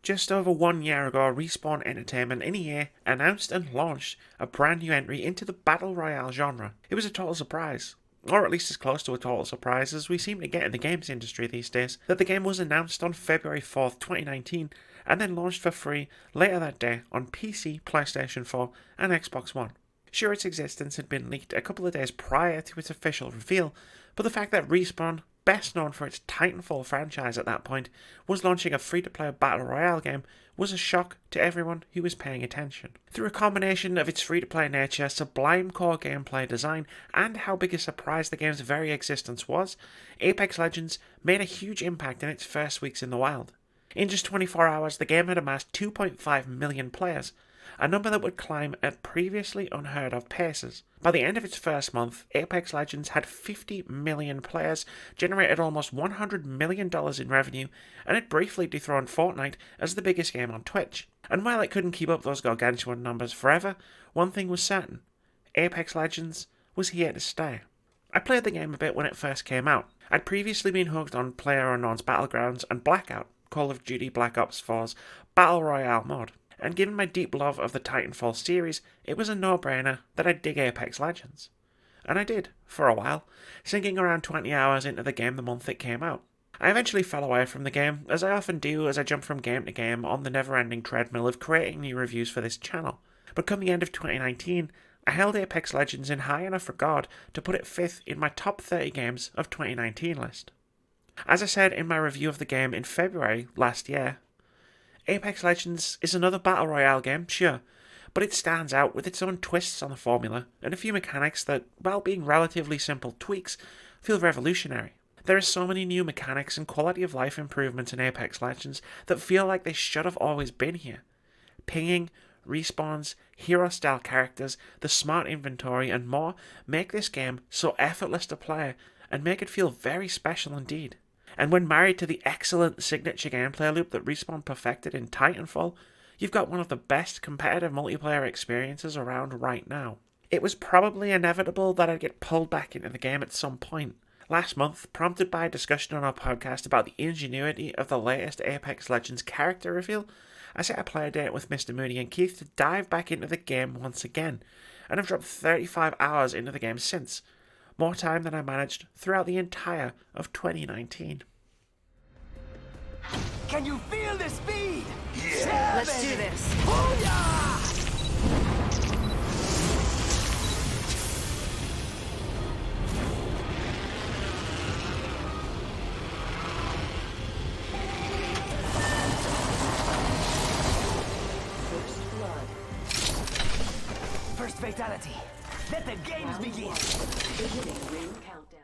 Just over 1 year ago, Respawn Entertainment in EA announced and launched a brand new entry into the Battle Royale genre. It was a total surprise, or at least as close to a total surprise as we seem to get in the games industry these days, that the game was announced on February 4th, 2019, and then launched for free later that day on PC, PlayStation 4, and Xbox One. Sure, its existence had been leaked a couple of days prior to its official reveal, but the fact that Respawn, best known for its Titanfall franchise at that point, was launching a free-to-play battle royale game was a shock to everyone who was paying attention. Through a combination of its free-to-play nature, sublime core gameplay design, and how big a surprise the game's very existence was, Apex Legends made a huge impact in its first weeks in the wild. In just 24 hours, the game had amassed 2.5 million players, a number that would climb at previously unheard of paces. By the end of its first month, Apex Legends had 50 million players, generated almost $100 million in revenue, and it briefly dethroned Fortnite as the biggest game on Twitch. And while it couldn't keep up those gargantuan numbers forever, one thing was certain: Apex Legends was here to stay. I played the game a bit when it first came out. I'd previously been hooked on PlayerUnknown's Battlegrounds and Blackout, Call of Duty Black Ops 4's Battle Royale mod, and given my deep love of the Titanfall series, it was a no-brainer that I'd dig Apex Legends. And I did, for a while, sinking around 20 hours into the game the month it came out. I eventually fell away from the game, as I often do as I jump from game to game on the never-ending treadmill of creating new reviews for this channel. But come the end of 2019, I held Apex Legends in high enough regard to put it 5th in my top 30 games of 2019 list. As I said in my review of the game in February last year, Apex Legends is another battle royale game, sure, but it stands out with its own twists on the formula and a few mechanics that, while being relatively simple tweaks, feel revolutionary. There are so many new mechanics and quality of life improvements in Apex Legends that feel like they should have always been here. Pinging, respawns, hero-style characters, the smart inventory and more make this game so effortless to play and make it feel very special indeed. And when married to the excellent signature gameplay loop that Respawn perfected in Titanfall, you've got one of the best competitive multiplayer experiences around right now. It was probably inevitable that I'd get pulled back into the game at some point. Last month, prompted by a discussion on our podcast about the ingenuity of the latest Apex Legends character reveal, I set a play date with Mr. Moody and Keith to dive back into the game once again, and I've dropped 35 hours into the game since. More time than I managed throughout the entire of 2019. Can you feel the speed? Yeah. Let's do this. Booyah! First blood. First fatality. Let the games begin. Beginning ring countdown.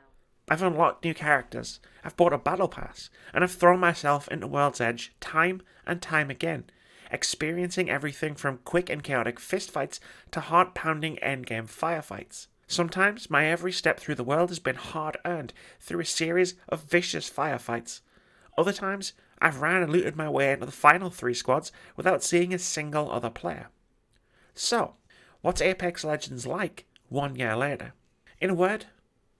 I've unlocked new characters, I've bought a battle pass, and I've thrown myself into World's Edge time and time again, experiencing everything from quick and chaotic fistfights to heart-pounding endgame firefights. Sometimes my every step through the world has been hard-earned through a series of vicious firefights. Other times, I've ran and looted my way into the final 3 squads without seeing a single other player. So, what's Apex Legends like 1 year later? In a word,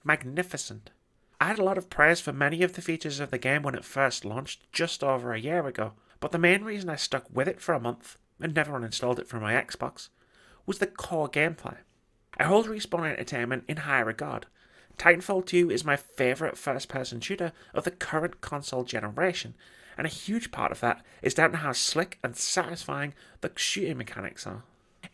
magnificent. I had a lot of praise for many of the features of the game when it first launched just over a year ago, but the main reason I stuck with it for a month and never uninstalled it from my Xbox was the core gameplay. I hold Respawn Entertainment in high regard. Titanfall 2 is my favourite first-person shooter of the current console generation, and a huge part of that is down to how slick and satisfying the shooting mechanics are.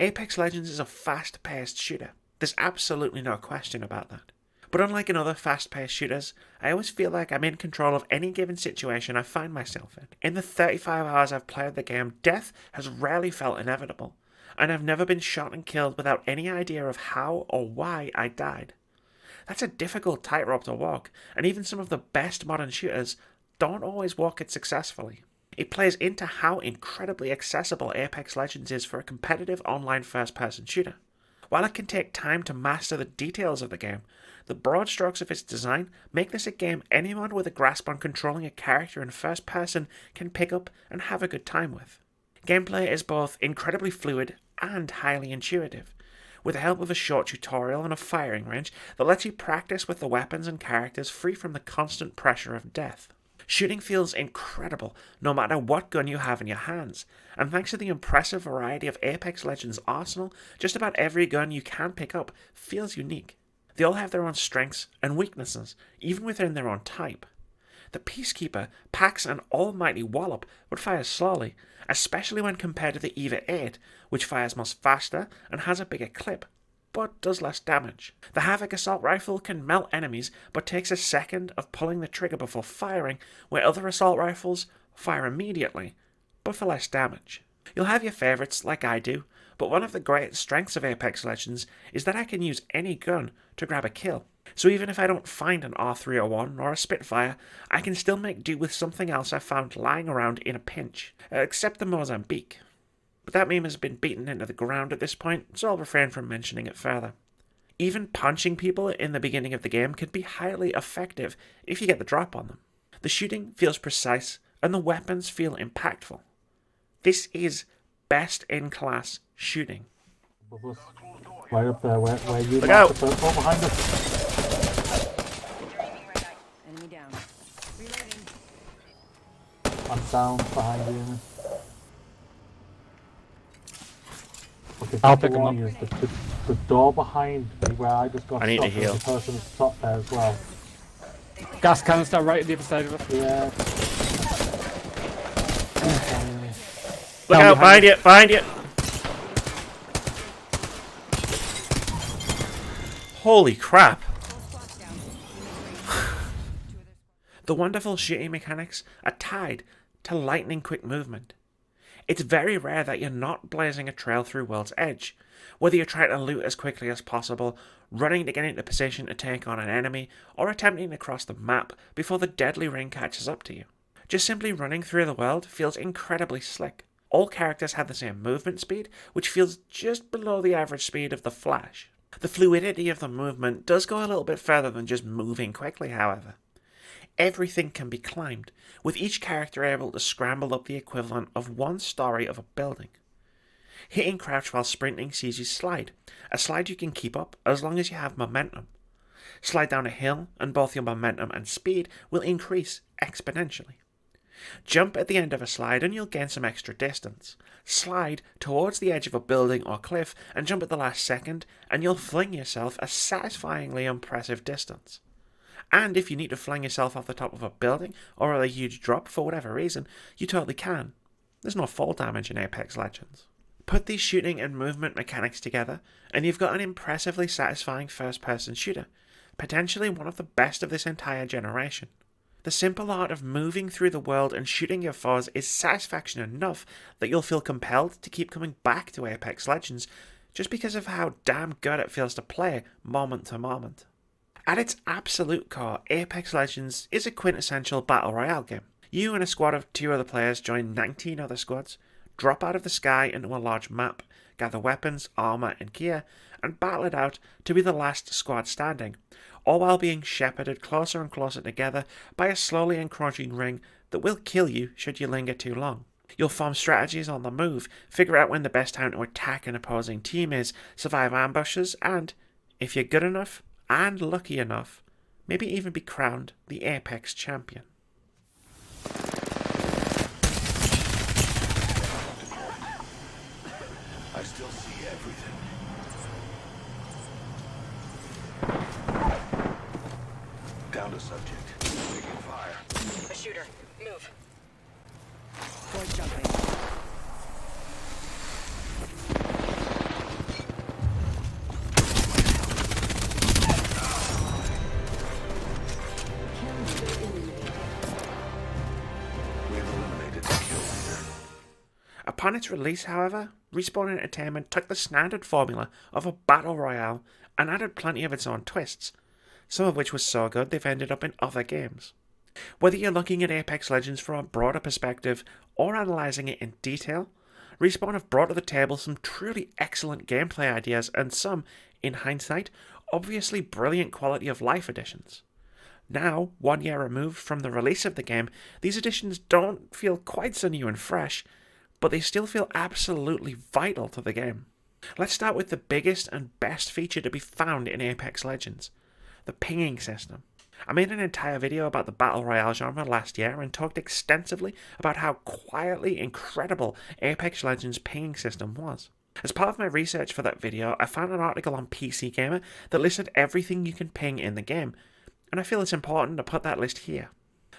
Apex Legends is a fast-paced shooter. There's absolutely no question about that. But unlike in other fast-paced shooters, I always feel like I'm in control of any given situation I find myself in. In the 35 hours I've played the game, death has rarely felt inevitable, and I've never been shot and killed without any idea of how or why I died. That's a difficult tightrope to walk, and even some of the best modern shooters don't always walk it successfully. It plays into how incredibly accessible Apex Legends is for a competitive online first-person shooter. While it can take time to master the details of the game, the broad strokes of its design make this a game anyone with a grasp on controlling a character in first person can pick up and have a good time with. Gameplay is both incredibly fluid and highly intuitive, with the help of a short tutorial and a firing range that lets you practice with the weapons and characters free from the constant pressure of death. Shooting feels incredible no matter what gun you have in your hands, and thanks to the impressive variety of Apex Legends' arsenal, just about every gun you can pick up feels unique. They all have their own strengths and weaknesses, even within their own type. The Peacekeeper packs an almighty wallop but fires slowly, especially when compared to the EVA 8, which fires much faster and has a bigger clip, but does less damage. The Havoc assault rifle can melt enemies but takes a second of pulling the trigger before firing, where other assault rifles fire immediately, but for less damage. You'll have your favourites like I do, but one of the great strengths of Apex Legends is that I can use any gun to grab a kill. So even if I don't find an R301 or a Spitfire, I can still make do with something else I found lying around in a pinch, except the Mozambique. But that meme has been beaten into the ground at this point, so I'll refrain from mentioning it further. Even punching people in the beginning of the game can be highly effective if you get the drop on them. The shooting feels precise, and the weapons feel impactful. This is best-in-class shooting. Right up there, where you Look out! Oh, behind us! Enemy down. Reloading. I'm down behind you. Okay, I'll the pick 'em warning up. is the door behind me where I just got I need to shot, there's heal. a person at the top there as well. Gas canister right at the other side of us. Yeah. Look Down out, behind behind you! Holy crap! The wonderful shooting mechanics are tied to lightning quick movement. It's very rare that you're not blazing a trail through World's Edge, whether you're trying to loot as quickly as possible, running to get into position to take on an enemy, or attempting to cross the map before the deadly ring catches up to you. Just simply running through the world feels incredibly slick. All characters have the same movement speed, which feels just below the average speed of the Flash. The fluidity of the movement does go a little bit further than just moving quickly, however. Everything can be climbed, with each character able to scramble up the equivalent of one story of a building. Hitting crouch while sprinting sees you slide, a slide you can keep up as long as you have momentum. Slide down a hill and both your momentum and speed will increase exponentially. Jump at the end of a slide and you'll gain some extra distance. Slide towards the edge of a building or cliff and jump at the last second and you'll fling yourself a satisfyingly impressive distance. And if you need to fling yourself off the top of a building or a huge drop for whatever reason, you totally can. There's no fall damage in Apex Legends. Put these shooting and movement mechanics together and you've got an impressively satisfying first-person shooter, potentially one of the best of this entire generation. The simple art of moving through the world and shooting your foes is satisfaction enough that you'll feel compelled to keep coming back to Apex Legends just because of how damn good it feels to play moment to moment. At its absolute core, Apex Legends is a quintessential battle royale game. You and a squad of 2 other players join 19 other squads, drop out of the sky into a large map, gather weapons, armor, and gear, and battle it out to be the last squad standing, all while being shepherded closer and closer together by a slowly encroaching ring that will kill you should you linger too long. You'll form strategies on the move, figure out when the best time to attack an opposing team is, survive ambushes, and, if you're good enough and lucky enough, maybe even be crowned the Apex champion. I still see everything. Down to subject. Taking fire. A shooter. Move. Boy jumping. We've eliminated the kill leader. Upon its release, however, Respawn Entertainment took the standard formula of a battle royale and added plenty of its own twists, some of which was so good they've ended up in other games. Whether you're looking at Apex Legends from a broader perspective or analysing it in detail, Respawn have brought to the table some truly excellent gameplay ideas and some, in hindsight, obviously brilliant quality of life additions. Now, 1 year removed from the release of the game, these additions don't feel quite so new and fresh, but they still feel absolutely vital to the game. Let's start with the biggest and best feature to be found in Apex Legends, the pinging system. I made an entire video about the Battle Royale genre last year and talked extensively about how quietly incredible Apex Legends' pinging system was. As part of my research for that video, I found an article on PC Gamer that listed everything you can ping in the game, and I feel it's important to put that list here.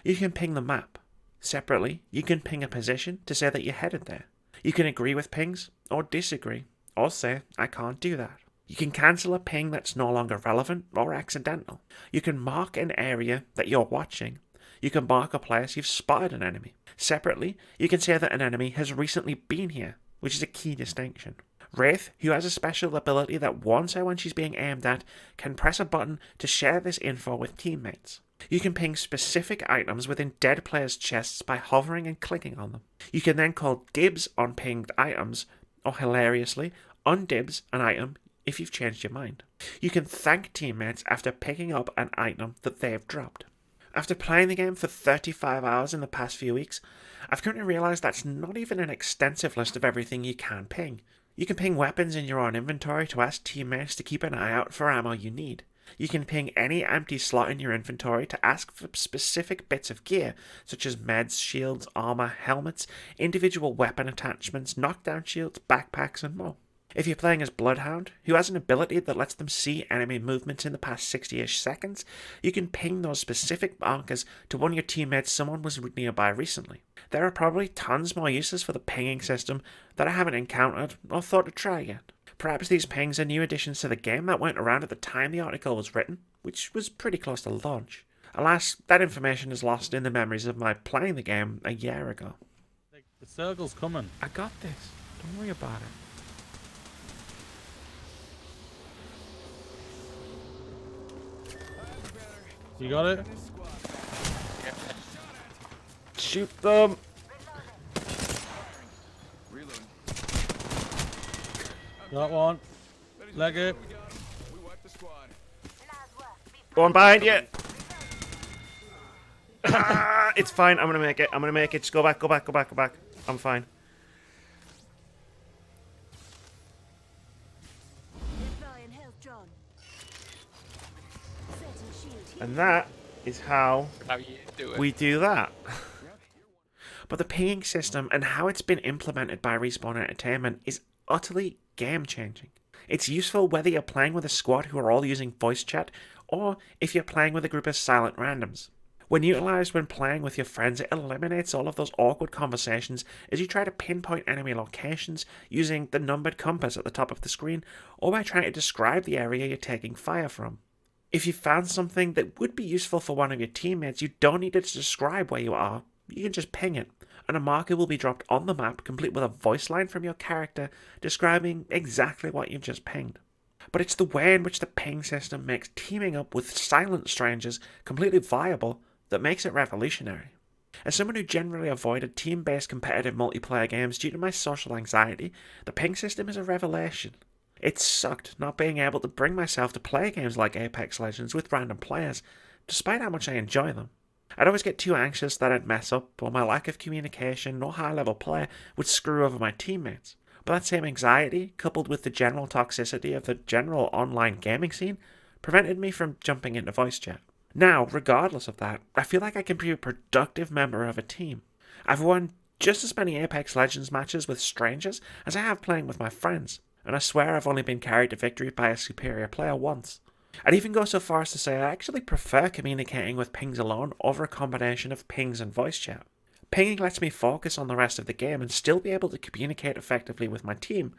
You can ping the map. Separately, you can ping a position to say that you're headed there. You can agree with pings, or disagree, or say, I can't do that. You can cancel a ping that's no longer relevant or accidental. You can mark an area that you're watching. You can mark a place you've spotted an enemy. Separately, you can say that an enemy has recently been here, which is a key distinction. Wraith, who has a special ability that warns her when she's being aimed at, can press a button to share this info with teammates. You can ping specific items within dead players' chests by hovering and clicking on them. You can then call dibs on pinged items, or hilariously, undibs an item if you've changed your mind. You can thank teammates after picking up an item that they've dropped. After playing the game for 35 hours in the past few weeks, I've come to realise that's not even an extensive list of everything you can ping. You can ping weapons in your own inventory to ask teammates to keep an eye out for ammo you need. You can ping any empty slot in your inventory to ask for specific bits of gear, such as meds, shields, armour, helmets, individual weapon attachments, knockdown shields, backpacks and more. If you're playing as Bloodhound, who has an ability that lets them see enemy movements in the past 60-ish seconds, you can ping those specific markers to one of your teammates someone was nearby recently. There are probably tons more uses for the pinging system that I haven't encountered or thought to try yet. Perhaps these pings are new additions to the game that weren't around at the time the article was written, which was pretty close to launch. Alas, that information is lost in the memories of my playing the game a year ago. The circle's coming. I got this. Don't worry about it. You got it? Shoot them! Got one. Leg it. One behind you! Ah, it's fine, I'm gonna make it. I'm gonna make it. Just go back, go back, go back, go back. I'm fine. And that is how we do that. But the pinging system and how it's been implemented by Respawn Entertainment is utterly game-changing. It's useful whether you're playing with a squad who are all using voice chat, or if you're playing with a group of silent randoms. When utilised when playing with your friends, it eliminates all of those awkward conversations as you try to pinpoint enemy locations using the numbered compass at the top of the screen, or by trying to describe the area you're taking fire from. If you found something that would be useful for one of your teammates, you don't need it to describe where you are. You can just ping it, and a marker will be dropped on the map complete with a voice line from your character describing exactly what you've just pinged. But it's the way in which the ping system makes teaming up with silent strangers completely viable that makes it revolutionary. As someone who generally avoided team-based competitive multiplayer games due to my social anxiety, the ping system is a revelation. It sucked not being able to bring myself to play games like Apex Legends with random players, despite how much I enjoy them. I'd always get too anxious that I'd mess up, or my lack of communication or high-level play would screw over my teammates. But that same anxiety, coupled with the general toxicity of the general online gaming scene, prevented me from jumping into voice chat. Now, regardless of that, I feel like I can be a productive member of a team. I've won just as many Apex Legends matches with strangers as I have playing with my friends, and I swear I've only been carried to victory by a superior player once. I'd even go so far as to say I actually prefer communicating with pings alone over a combination of pings and voice chat. Pinging lets me focus on the rest of the game and still be able to communicate effectively with my team,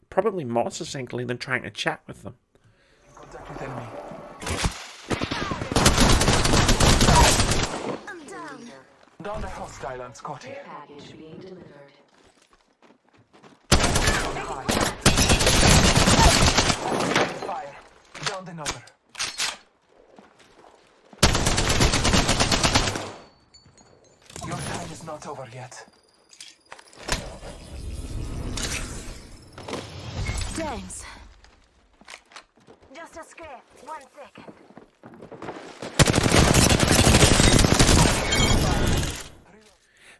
probably more succinctly than trying to chat with them. Contact with enemy. I'm down. Down the hostile on Scotty. Package being delivered. High. Fire. Down another. Your time is not over yet. Thanks. Just a scrap. 1 second.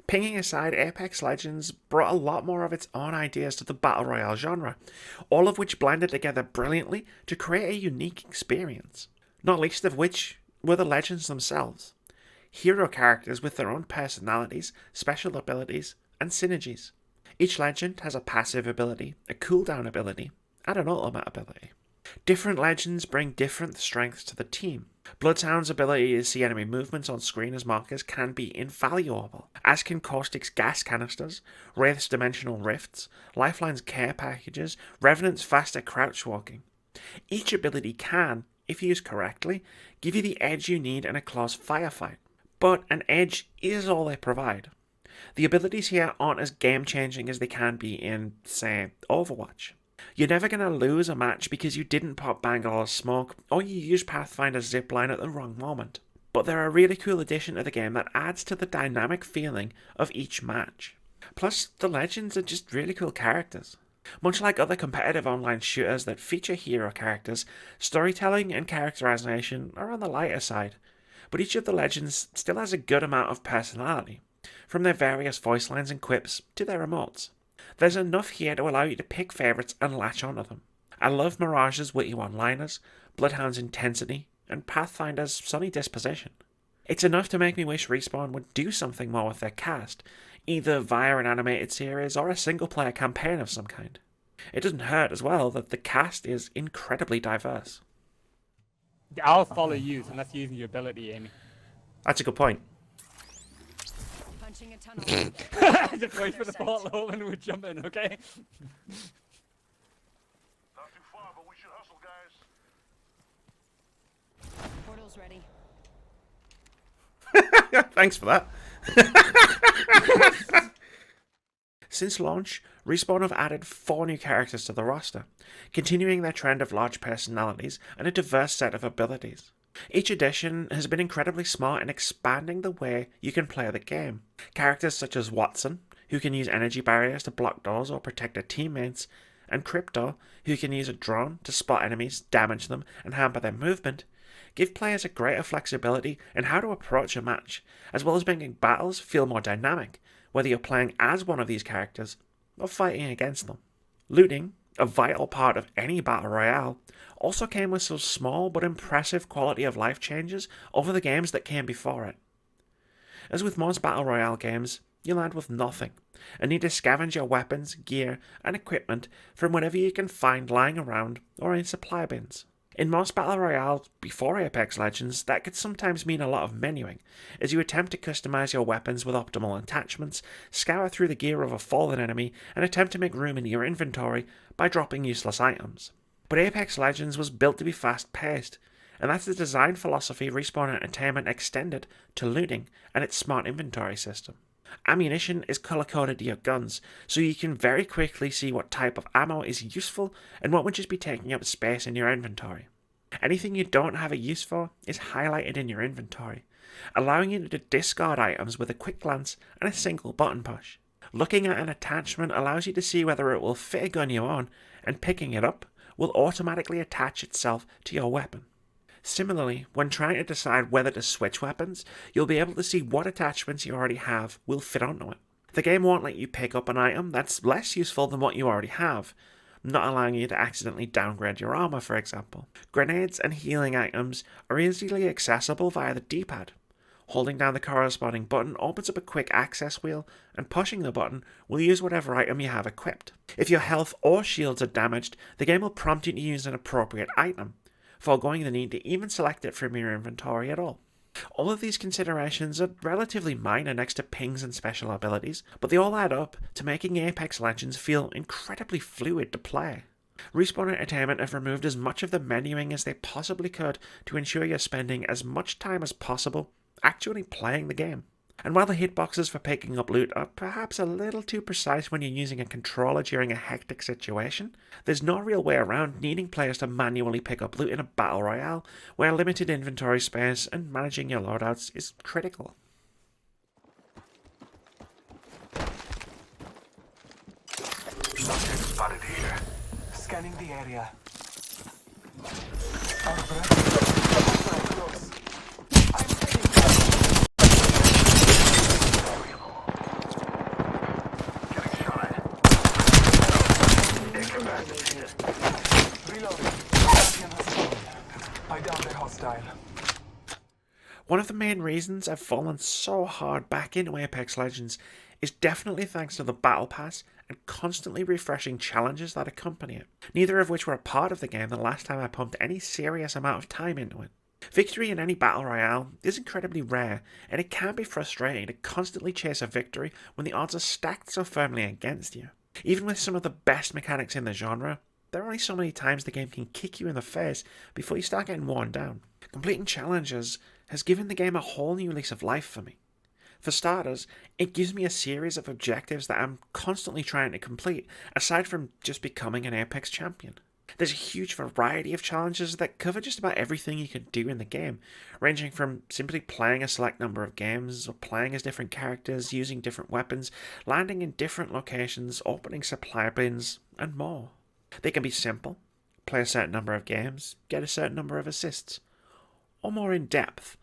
Pinging aside, Apex Legends brought a lot more of its own ideas to the Battle Royale genre, all of which blended together brilliantly to create a unique experience. Not least of which were the legends themselves. Hero characters with their own personalities, special abilities, and synergies. Each legend has a passive ability, a cooldown ability, and an ultimate ability. Different legends bring different strengths to the team. Bloodhound's ability to see enemy movements on screen as markers can be invaluable, as can Caustic's gas canisters, Wraith's dimensional rifts, Lifeline's care packages, Revenant's faster crouch walking. Each ability can, if used correctly, give you the edge you need in a close firefight, but an edge is all they provide. The abilities here aren't as game-changing as they can be in, say, Overwatch. You're never going to lose a match because you didn't pop Bangalore's smoke or you used Pathfinder's zipline at the wrong moment. But they're a really cool addition to the game that adds to the dynamic feeling of each match. Plus, the legends are just really cool characters. Much like other competitive online shooters that feature hero characters, storytelling and characterization are on the lighter side, but each of the legends still has a good amount of personality, from their various voice lines and quips to their emotes. There's enough here to allow you to pick favourites and latch onto them. I love Mirage's witty one-liners, Bloodhound's intensity, and Pathfinder's sunny disposition. It's enough to make me wish Respawn would do something more with their cast, either via an animated series or a single-player campaign of some kind. It doesn't hurt as well that the cast is incredibly diverse. I'll follow you, and that's using your ability, Amy. That's a good point. Punching a tunnel. Just wait for the portal and we'll jump in, okay? Not too far, but we should hustle, guys. Portal's ready. Thanks for that. Since launch, Respawn have added 4 new characters to the roster, continuing their trend of large personalities and a diverse set of abilities. Each addition has been incredibly smart in expanding the way you can play the game. Characters such as Watson, who can use energy barriers to block doors or protect their teammates, and Crypto, who can use a drone to spot enemies, damage them, and hamper their movement, give players a greater flexibility in how to approach a match, as well as making battles feel more dynamic, whether you're playing as one of these characters or fighting against them. Looting, a vital part of any battle royale, also came with some small but impressive quality of life changes over the games that came before it. As with most battle royale games, you land with nothing, and need to scavenge your weapons, gear, and equipment from whatever you can find lying around or in supply bins. In most battle royales before Apex Legends, that could sometimes mean a lot of menuing, as you attempt to customize your weapons with optimal attachments, scour through the gear of a fallen enemy, and attempt to make room in your inventory by dropping useless items. But Apex Legends was built to be fast-paced, and that's the design philosophy Respawn Entertainment extended to looting and its smart inventory system. Ammunition is color-coded to your guns, so you can very quickly see what type of ammo is useful and what would just be taking up space in your inventory. Anything you don't have a use for is highlighted in your inventory, allowing you to discard items with a quick glance and a single button push. Looking at an attachment allows you to see whether it will fit a gun you own, and picking it up will automatically attach itself to your weapon. Similarly, when trying to decide whether to switch weapons, you'll be able to see what attachments you already have will fit onto it. The game won't let you pick up an item that's less useful than what you already have, not allowing you to accidentally downgrade your armor, for example. Grenades and healing items are easily accessible via the D-pad. Holding down the corresponding button opens up a quick access wheel, and pushing the button will use whatever item you have equipped. If your health or shields are damaged, the game will prompt you to use an appropriate item, foregoing the need to even select it from your inventory at all. All of these considerations are relatively minor next to pings and special abilities, but they all add up to making Apex Legends feel incredibly fluid to play. Respawn Entertainment have removed as much of the menuing as they possibly could to ensure you're spending as much time as possible actually playing the game. And while the hitboxes for picking up loot are perhaps a little too precise when you're using a controller during a hectic situation, there's no real way around needing players to manually pick up loot in a battle royale where limited inventory space and managing your loadouts is critical. Subject spotted here. Scanning the area. Our breath. Close. I'm taking Getting shot at. Incapacitated. reloading. Champion has fallen. I downed a hostile. One of the main reasons I've fallen so hard back into Apex Legends is definitely thanks to the Battle Pass and constantly refreshing challenges that accompany it, neither of which were a part of the game the last time I pumped any serious amount of time into it. Victory in any battle royale is incredibly rare, and it can be frustrating to constantly chase a victory when the odds are stacked so firmly against you. Even with some of the best mechanics in the genre, there are only so many times the game can kick you in the face before you start getting worn down. Completing challenges has given the game a whole new lease of life for me. For starters, it gives me a series of objectives that I'm constantly trying to complete, aside from just becoming an Apex champion. There's a huge variety of challenges that cover just about everything you can do in the game, ranging from simply playing a select number of games, or playing as different characters, using different weapons, landing in different locations, opening supply bins, and more. They can be simple, play a certain number of games, get a certain number of assists, or more in depth,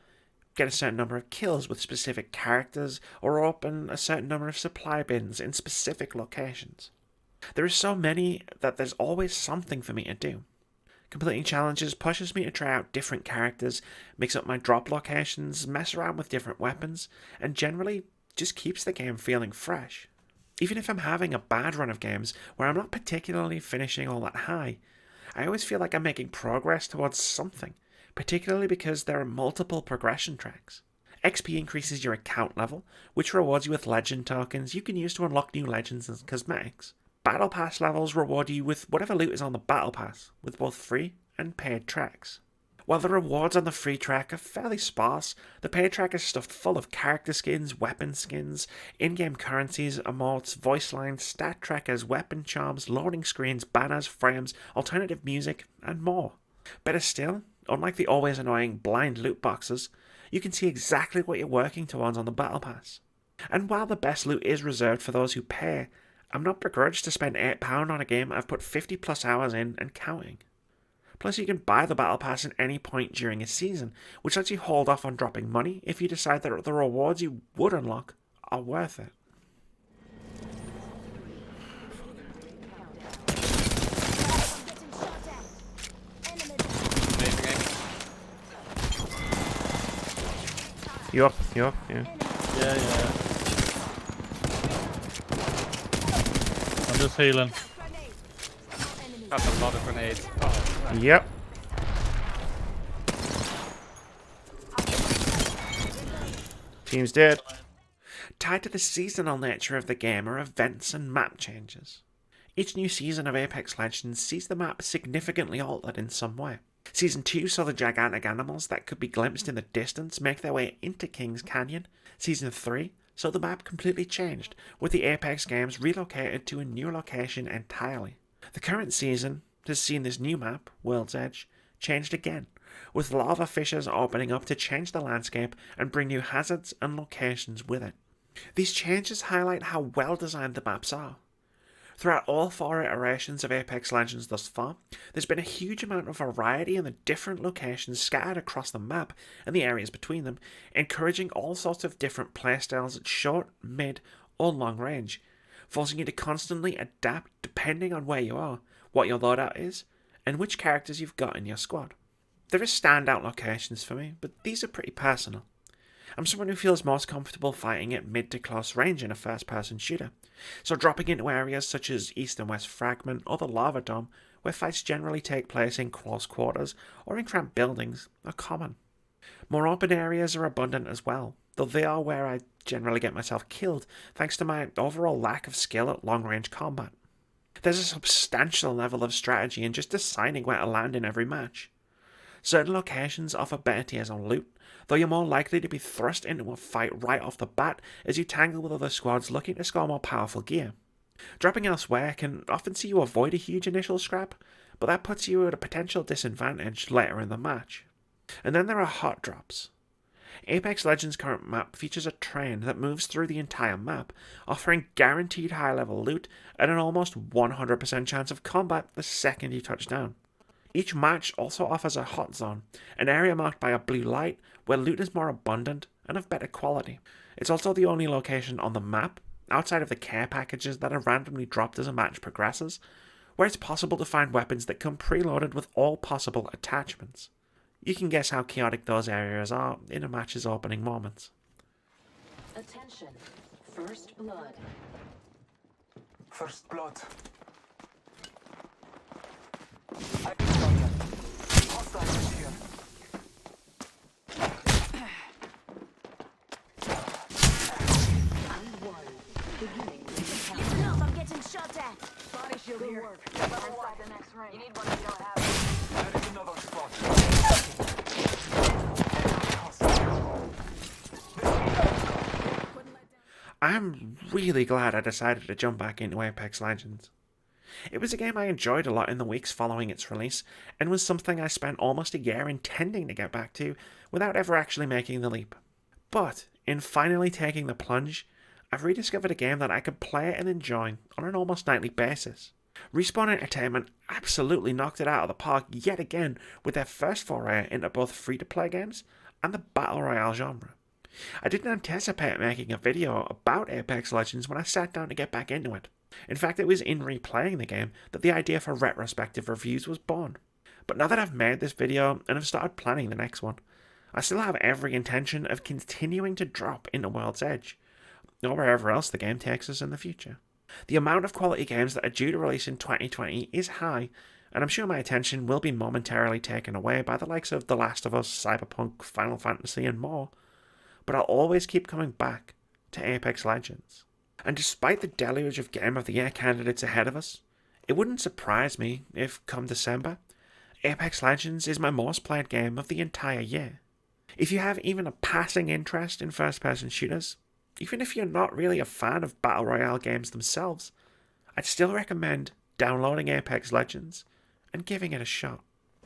get a certain number of kills with specific characters, or open a certain number of supply bins in specific locations. There are so many that there's always something for me to do. Completing challenges pushes me to try out different characters, mix up my drop locations, mess around with different weapons, and generally just keeps the game feeling fresh. Even if I'm having a bad run of games where I'm not particularly finishing all that high, I always feel like I'm making progress towards something, particularly because there are multiple progression tracks. XP increases your account level, which rewards you with legend tokens you can use to unlock new legends and cosmetics. Battle Pass levels reward you with whatever loot is on the Battle Pass, with both free and paid tracks. While the rewards on the free track are fairly sparse, the paid track is stuffed full of character skins, weapon skins, in-game currencies, emotes, voice lines, stat trackers, weapon charms, loading screens, banners, frames, alternative music, and more. Better still, unlike the always annoying blind loot boxes, you can see exactly what you're working towards on the Battle Pass. And while the best loot is reserved for those who pay, I'm not begrudged to spend £8 on a game I've put 50 plus hours in and counting. Plus you can buy the Battle Pass at any point during a season, which lets you hold off on dropping money if you decide that the rewards you would unlock are worth it. You up, yeah. Yeah. I'm just healing. That's a lot of grenades. Oh, Yep. Team's dead. Tied to the seasonal nature of the game are events and map changes. Each new season of Apex Legends sees the map significantly altered in some way. Season 2 saw the gigantic animals that could be glimpsed in the distance make their way into Kings Canyon. Season 3 saw the map completely changed, with the Apex games relocated to a new location entirely. The current season has seen this new map, World's Edge, changed again, with lava fissures opening up to change the landscape and bring new hazards and locations with it. These changes highlight how well designed the maps are. Throughout all 4 iterations of Apex Legends thus far, there's been a huge amount of variety in the different locations scattered across the map and the areas between them, encouraging all sorts of different playstyles at short, mid, or long range, forcing you to constantly adapt depending on where you are, what your loadout is, and which characters you've got in your squad. There are standout locations for me, but these are pretty personal. I'm someone who feels most comfortable fighting at mid to close range in a first-person shooter, so dropping into areas such as East and West Fragment or the Lava Dome, where fights generally take place in close quarters or in cramped buildings, are common. More open areas are abundant as well, though they are where I generally get myself killed thanks to my overall lack of skill at long-range combat. There's a substantial level of strategy in just deciding where to land in every match. Certain locations offer better tiers on loot, though you're more likely to be thrust into a fight right off the bat as you tangle with other squads looking to score more powerful gear. Dropping elsewhere can often see you avoid a huge initial scrap, but that puts you at a potential disadvantage later in the match. And then there are hot drops. Apex Legends' current map features a train that moves through the entire map, offering guaranteed high-level loot and an almost 100% chance of combat the second you touch down. Each match also offers a hot zone, an area marked by a blue light where loot is more abundant and of better quality. It's also the only location on the map, outside of the care packages that are randomly dropped as a match progresses, where it's possible to find weapons that come preloaded with all possible attachments. You can guess how chaotic those areas are in a match's opening moments. Attention. First blood. First blood. I can stop them. Hostiles here. And one. Beginning the countdown. No, I'm getting shot at. Body shield here. work. Inside the next ring. You need one if you don't have it. There is another spot. Hostiles. I'm really glad I decided to jump back into Apex Legends. It was a game I enjoyed a lot in the weeks following its release, and was something I spent almost a year intending to get back to without ever actually making the leap. But in finally taking the plunge, I've rediscovered a game that I could play and enjoy on an almost nightly basis. Respawn Entertainment absolutely knocked it out of the park yet again with their first foray into both free-to-play games and the Battle Royale genre. I didn't anticipate making a video about Apex Legends when I sat down to get back into it. In fact, it was in replaying the game that the idea for retrospective reviews was born. But now that I've made this video and have started planning the next one, I still have every intention of continuing to drop into World's Edge, or wherever else the game takes us in the future. The amount of quality games that are due to release in 2020 is high, and I'm sure my attention will be momentarily taken away by the likes of The Last of Us, Cyberpunk, Final Fantasy and more, but I'll always keep coming back to Apex Legends. And despite the deluge of Game of the Year candidates ahead of us, it wouldn't surprise me if, come December, Apex Legends is my most played game of the entire year. If you have even a passing interest in first-person shooters, even if you're not really a fan of Battle Royale games themselves, I'd still recommend downloading Apex Legends and giving it a shot.